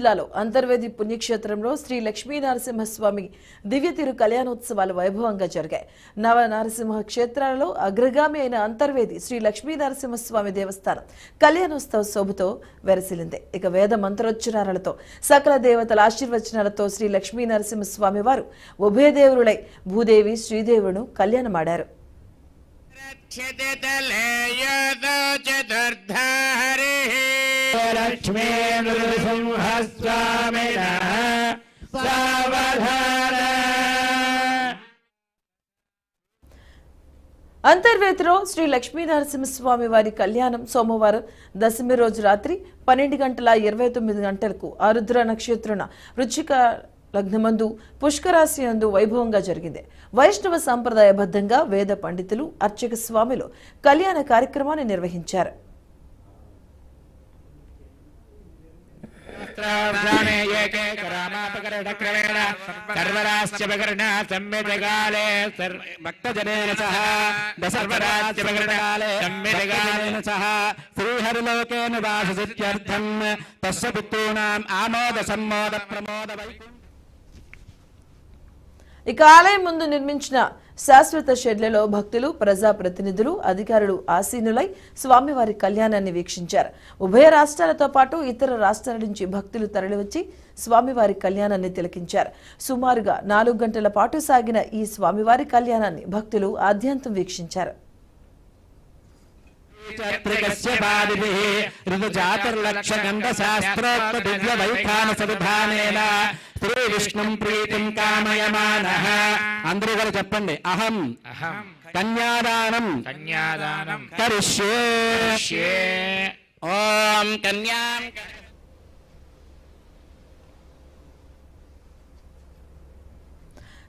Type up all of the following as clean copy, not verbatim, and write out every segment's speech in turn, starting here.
జిల్లాలో అంతర్వేది పుణ్యక్షేత్రంలో శ్రీ లక్ష్మీ నరసింహస్వామి దివ్య తిరు కళ్యాణోత్సవాలు వైభవంగా జరిగాయి. నవ నరసింహ క్షేత్రాలలో అగ్రగామి అయిన అంతర్వేది శ్రీ లక్ష్మీ నరసింహస్వామి దేవస్థానం కళ్యాణోత్సవ శోభతో వెరసిలింది. ఇక వేద మంత్రోచ్చరణలతో సకల దేవతల ఆశీర్వచనాలతో శ్రీ లక్ష్మీ నరసింహస్వామి వారు ఉభయదేవులై భూదేవి శ్రీదేవులను కళ్యాణమాడారు. లక్ష్మీ నరసింహస్వామినః సావధాన. అంతర్వేదిలో శ్రీ లక్ష్మీ నరసింహస్వామి వారి కళ్యాణం సోమవారం దశమి రోజు రాత్రి 12:29 ఆరుద్ర నక్షత్రాన వృశ్చిక లగ్నమందు పుష్కరాశి యందు వైభవంగా జరిగింది. వైష్ణవ సంప్రదాయబద్ధంగా వేద పండితులు అర్చక స్వామిలు కళ్యాణ కార్యక్రమాన్ని నిర్వహించారు. శ్రీహరిలోకేన వాససిత్యర్థం తస్య పితॄణాం ఆమోద సమ్మోద ప్రమోద వైకుంఠ. ఇక ఆలయం ముందు నిర్మించిన శాశ్వత షెడ్లలో భక్తులు, ప్రజాప్రతినిధులు, అధికారులు ఆసీనులై స్వామివారి కళ్యాణాన్ని వీక్షించారు. ఉభయ రాష్ట్రాలతో పాటు ఇతర రాష్ట్రాల నుంచి భక్తులు తరలివచ్చి స్వామివారి కళ్యాణాన్ని తిలకించారు. సుమారుగా 4 గంటల పాటు సాగిన ఈ స్వామివారి కళ్యాణాన్ని భక్తులు ఆద్యంతం వీక్షించారు. శ్రీ విష్ణుం ప్రీతిం కామయమానః. అందరూ కూడా చెప్పండి. అహం కన్యాదానం కరిష్యే. ఓం కన్యాం.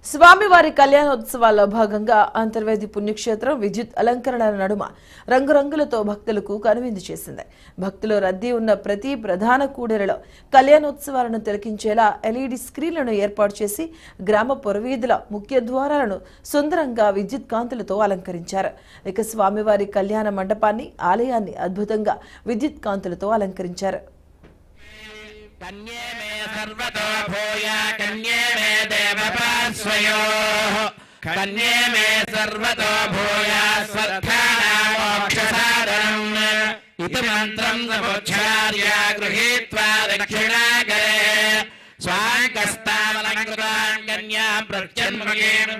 స్వామివారి కళ్యాణోత్సవాల్లో భాగంగా అంతర్వేది పుణ్యక్షేత్రం విద్యుత్ అలంకరణల నడుమ రంగురంగులతో భక్తులకు కనువిందు చేసింది. భక్తుల రద్దీ ఉన్న ప్రతి ప్రధాన కూడలిలో కళ్యాణోత్సవాలను తిలకించేలా ఎల్ఈడి స్క్రీన్లను ఏర్పాటు చేసి గ్రామ పొరవీధుల ముఖ్య ద్వారాలను సుందరంగా విద్యుత్ కాంతులతో అలంకరించారు. ఇక స్వామివారి కళ్యాణ మండపాన్ని, ఆలయాన్ని అద్భుతంగా విద్యుత్ కాంతులతో అలంకరించారు. కన్యే మే సర్వతో భూయ కన్యే మే దేవపార్శ్వయోః కన్యే మే సర్వతో భూయ స్వర్గానామోక్షసాధనం ఇతి మంత్రం సముచ్చార్య గృహీత్వా దక్షిణాగరే స్వాంగస్తావలంకృతాం కన్యాం ప్రత్యన్ముఖీం